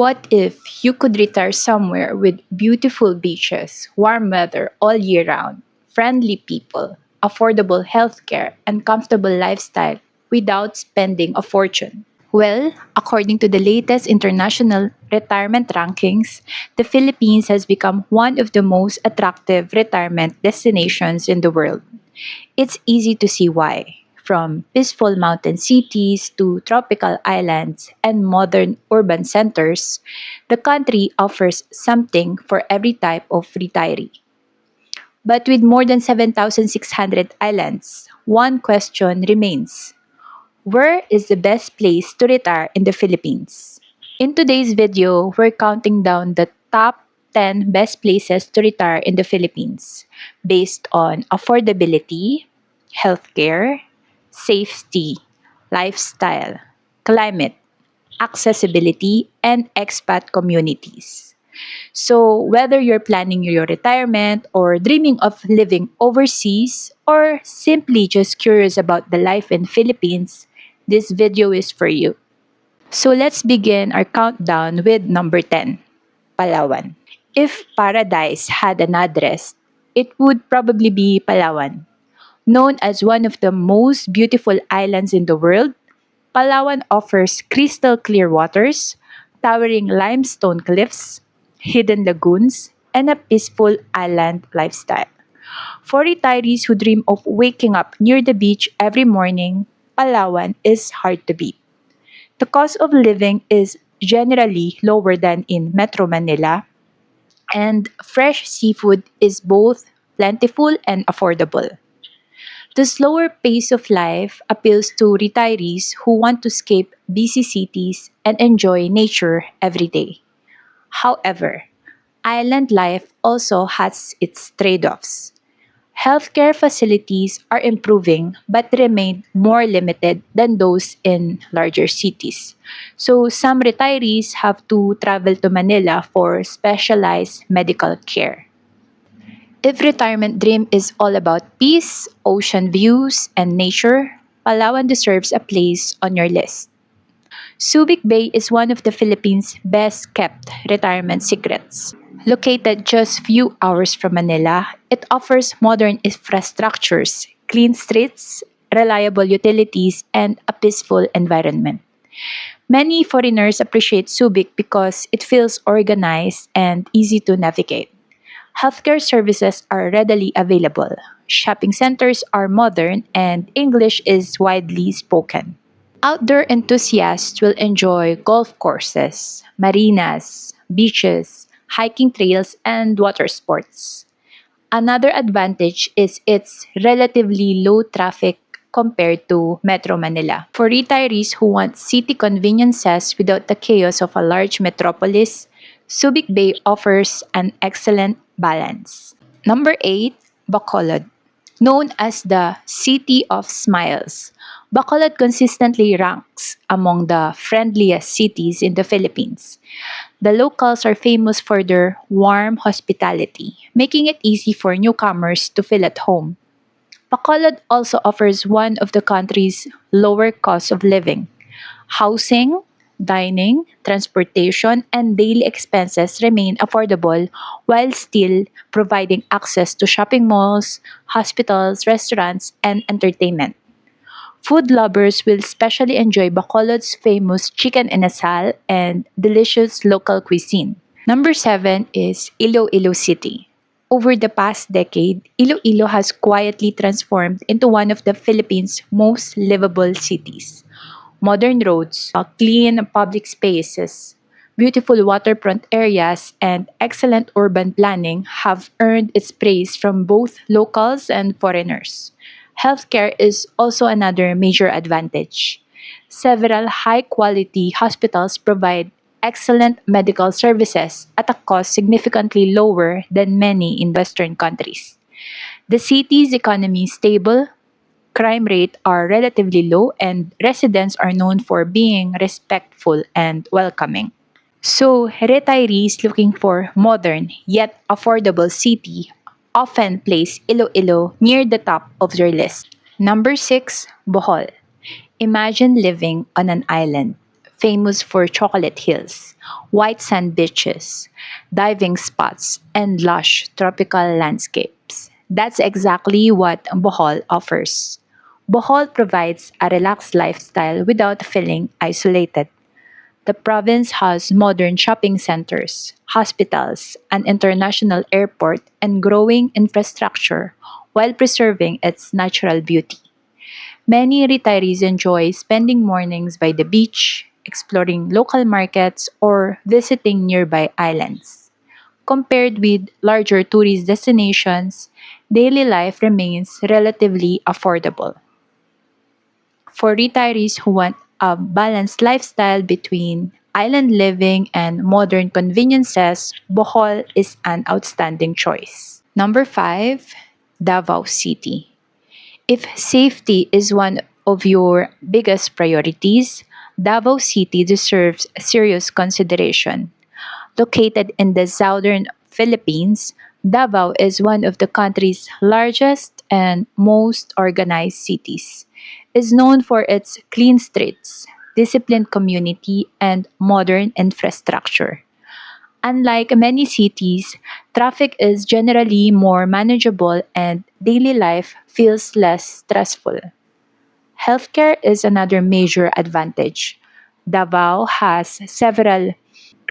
What if you could retire somewhere with beautiful beaches, warm weather all year round, friendly people, affordable healthcare, and comfortable lifestyle without spending a fortune? Well, according to the latest international retirement rankings, the Philippines has become one of the most attractive retirement destinations in the world. It's easy to see why. From peaceful mountain cities to tropical islands and modern urban centers, the country offers something for every type of retiree. But with more than 7,600 islands, one question remains: where is the best place to retire in the Philippines? In today's video, we're counting down the top 10 best places to retire in the Philippines based on affordability, healthcare, safety, lifestyle, climate, accessibility, and expat communities. So, whether you're planning your retirement or dreaming of living overseas or simply just curious about the life in Philippines, this video is for you. So, let's begin our countdown with number 10, Palawan. If paradise had an address, it would probably be Palawan. Known as one of the most beautiful islands in the world, Palawan offers crystal clear waters, towering limestone cliffs, hidden lagoons, and a peaceful island lifestyle. For retirees who dream of waking up near the beach every morning, Palawan is hard to beat. The cost of living is generally lower than in Metro Manila, and fresh seafood is both plentiful and affordable. The slower pace of life appeals to retirees who want to escape busy cities and enjoy nature every day. However, island life also has its trade offs. Healthcare facilities are improving but remain more limited than those in larger cities. So, some retirees have to travel to Manila for specialized medical care. If retirement dream is all about peace, ocean views, and nature, Palawan deserves a place on your list. Subic Bay is one of the Philippines' best kept retirement secrets. Located just few hours from Manila, it offers modern infrastructures, clean streets, reliable utilities, and a peaceful environment. Many foreigners appreciate Subic because it feels organized and easy to navigate. Healthcare services are readily available. Shopping centers are modern and English is widely spoken. Outdoor enthusiasts will enjoy golf courses, marinas, beaches, hiking trails, and water sports. Another advantage is its relatively low traffic compared to Metro Manila. For retirees who want city conveniences without the chaos of a large metropolis, Subic Bay offers an excellent balance. Number 8, Bacolod. Known as the City of Smiles, Bacolod consistently ranks among the friendliest cities in the Philippines. The locals are famous for their warm hospitality, making it easy for newcomers to feel at home. Bacolod also offers one of the country's lower cost of living. Housing, dining, transportation, and daily expenses remain affordable while still providing access to shopping malls, hospitals, restaurants, and entertainment. Food lovers will especially enjoy Bacolod's famous chicken inasal and delicious local cuisine. Number 7 is Iloilo City. Over the past decade, Iloilo has quietly transformed into one of the Philippines' most livable cities. Modern roads, clean public spaces, beautiful waterfront areas, and excellent urban planning have earned its praise from both locals and foreigners. Healthcare is also another major advantage. Several high quality hospitals provide excellent medical services at a cost significantly lower than many in Western countries. The city's economy is stable, crime rate are relatively low, and residents are known for being respectful and welcoming. So, retirees looking for modern yet affordable city often place Iloilo near the top of their list. Number 6, Bohol. Imagine living on an island, famous for chocolate hills, white sand beaches, diving spots, and lush tropical landscapes. That's exactly what Bohol offers. Bohol provides a relaxed lifestyle without feeling isolated. The province has modern shopping centers, hospitals, an international airport, and growing infrastructure while preserving its natural beauty. Many retirees enjoy spending mornings by the beach, exploring local markets, or visiting nearby islands. Compared with larger tourist destinations, daily life remains relatively affordable. For retirees who want a balanced lifestyle between island living and modern conveniences, Bohol is an outstanding choice. Number 5, Davao City. If safety is one of your biggest priorities, Davao City deserves serious consideration. Located in the southern Philippines, Davao is one of the country's largest and most organized cities. Is known for its clean streets, disciplined community, and modern infrastructure. Unlike many cities, traffic is generally more manageable and daily life feels less stressful. Healthcare is another major advantage. Davao has several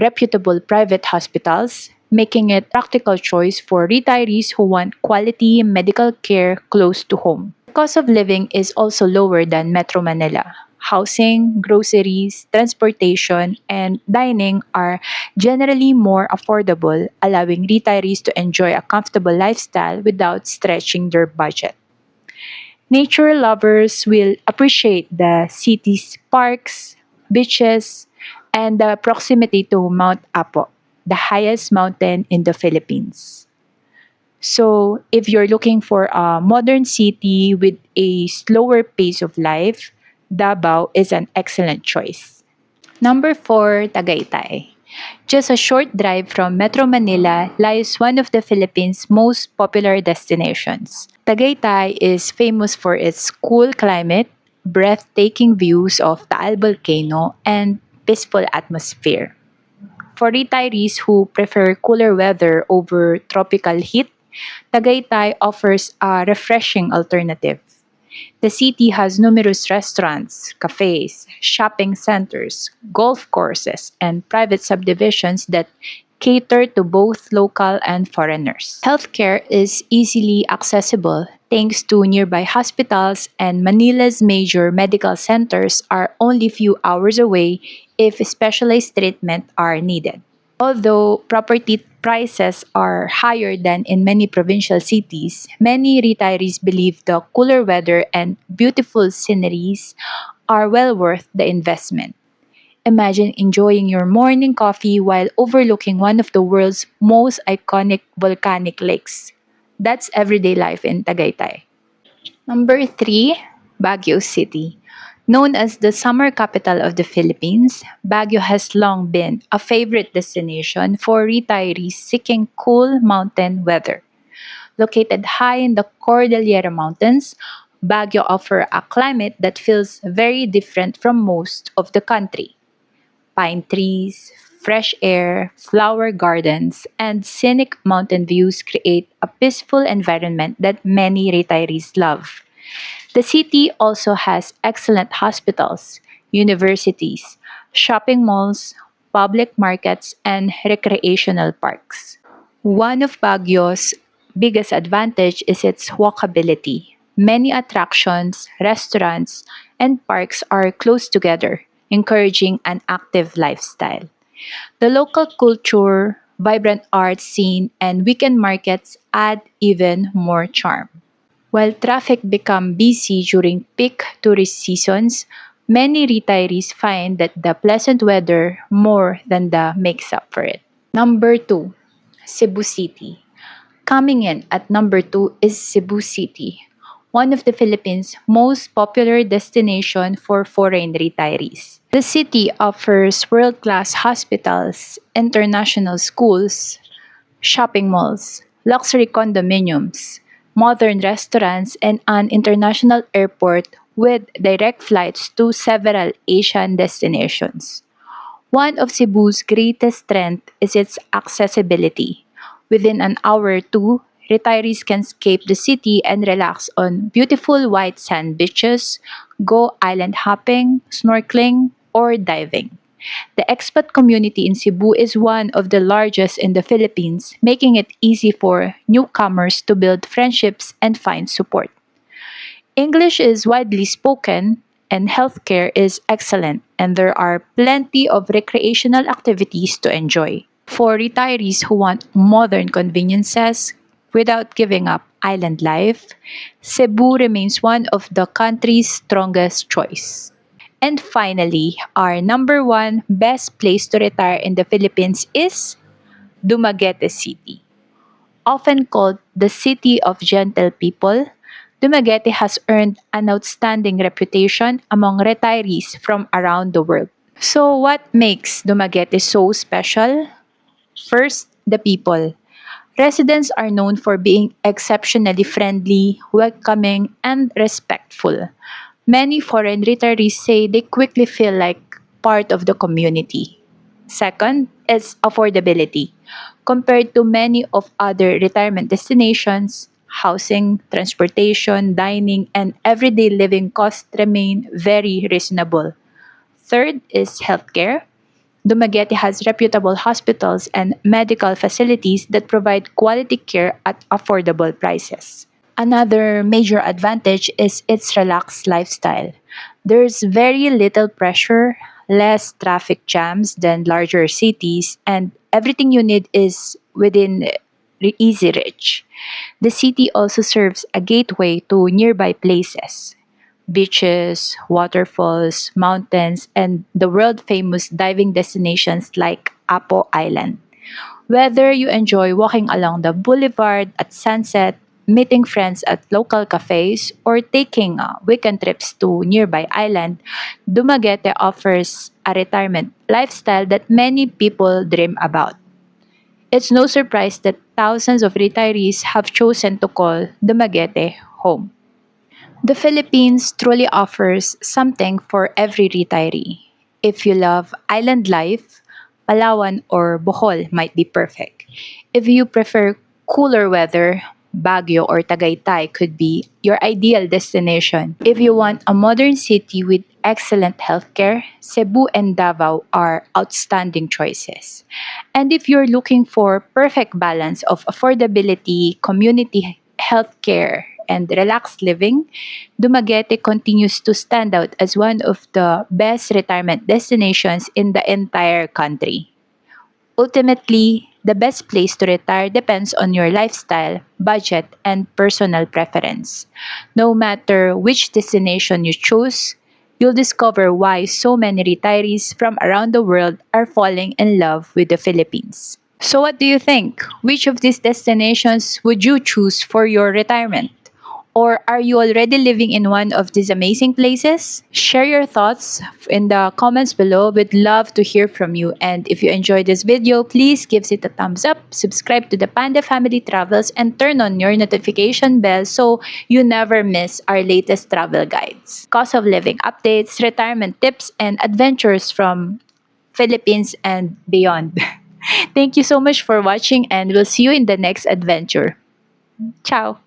reputable private hospitals, making it a practical choice for retirees who want quality medical care close to home. The cost of living is also lower than Metro Manila. Housing, groceries, transportation, and dining are generally more affordable, allowing retirees to enjoy a comfortable lifestyle without stretching their budget. Nature lovers will appreciate the city's parks, beaches, and the proximity to Mount Apo, the highest mountain in the Philippines. So, if you're looking for a modern city with a slower pace of life, Davao is an excellent choice. Number 4, Tagaytay. Just a short drive from Metro Manila lies one of the Philippines' most popular destinations. Tagaytay is famous for its cool climate, breathtaking views of Taal Volcano, and peaceful atmosphere. For retirees who prefer cooler weather over tropical heat, Tagaytay offers a refreshing alternative. The city has numerous restaurants, cafes, shopping centers, golf courses, and private subdivisions that cater to both local and foreigners. Healthcare is easily accessible thanks to nearby hospitals, and Manila's major medical centers are only few hours away if specialized treatment are needed. Although property prices are higher than in many provincial cities, many retirees believe the cooler weather and beautiful sceneries are well worth the investment. Imagine enjoying your morning coffee while overlooking one of the world's most iconic volcanic lakes. That's everyday life in Tagaytay. Number 3, Baguio City. Known as the summer capital of the Philippines, Baguio has long been a favorite destination for retirees seeking cool mountain weather. Located high in the Cordillera Mountains, Baguio offers a climate that feels very different from most of the country. Pine trees, fresh air, flower gardens, and scenic mountain views create a peaceful environment that many retirees love. The city also has excellent hospitals, universities, shopping malls, public markets, and recreational parks. One of Baguio's biggest advantage is its walkability. Many attractions, restaurants, and parks are close together, encouraging an active lifestyle. The local culture, vibrant art scene, and weekend markets add even more charm. While traffic become busy during peak tourist seasons, many retirees find that the pleasant weather more than the makes up for it. Number 2, Cebu City. Coming in at number 2 is Cebu City, one of the Philippines' most popular destination for foreign retirees. The city offers world-class hospitals, international schools, shopping malls, luxury condominiums, modern restaurants, and an international airport with direct flights to several Asian destinations. One of Cebu's greatest strengths is its accessibility. Within an hour or two, retirees can escape the city and relax on beautiful white sand beaches, go island hopping, snorkeling, or diving. The expat community in Cebu is one of the largest in the Philippines, making it easy for newcomers to build friendships and find support. English is widely spoken and healthcare is excellent, and there are plenty of recreational activities to enjoy. For retirees who want modern conveniences without giving up island life, Cebu remains one of the country's strongest choice. And finally, our number one best place to retire in the Philippines is Dumaguete City. Often called the City of Gentle People, Dumaguete has earned an outstanding reputation among retirees from around the world. So, what makes Dumaguete so special? First, the people. Residents are known for being exceptionally friendly, welcoming, and respectful. Many foreign retirees say they quickly feel like part of the community. Second is affordability. Compared to many of other retirement destinations, housing, transportation, dining, and everyday living costs remain very reasonable. Third is healthcare. Dumaguete has reputable hospitals and medical facilities that provide quality care at affordable prices. Another major advantage is its relaxed lifestyle. There's very little pressure, less traffic jams than larger cities, and everything you need is within easy reach. The city also serves a gateway to nearby places, beaches, waterfalls, mountains, and the world famous diving destinations like Apo Island. Whether you enjoy walking along the boulevard at sunset, meeting friends at local cafes, or taking weekend trips to nearby island, Dumaguete offers a retirement lifestyle that many people dream about. It's no surprise that thousands of retirees have chosen to call Dumaguete home. The Philippines truly offers something for every retiree. If you love island life, Palawan or Bohol might be perfect. If you prefer cooler weather, Baguio or Tagaytay could be your ideal destination. If you want a modern city with excellent healthcare, Cebu and Davao are outstanding choices. And if you're looking for perfect balance of affordability, community healthcare, and relaxed living, Dumaguete continues to stand out as one of the best retirement destinations in the entire country. Ultimately, the best place to retire depends on your lifestyle, budget, and personal preference. No matter which destination you choose, you'll discover why so many retirees from around the world are falling in love with the Philippines. So, what do you think? Which of these destinations would you choose for your retirement? Or are you already living in one of these amazing places? Share your thoughts in the comments below. We'd love to hear from you. And if you enjoyed this video, please give it a thumbs up, subscribe to the Panda Family Travels, and turn on your notification bell so you never miss our latest travel guides, cost of living updates, retirement tips, and adventures from Philippines and beyond. Thank you so much for watching, and we'll see you in the next adventure. Ciao!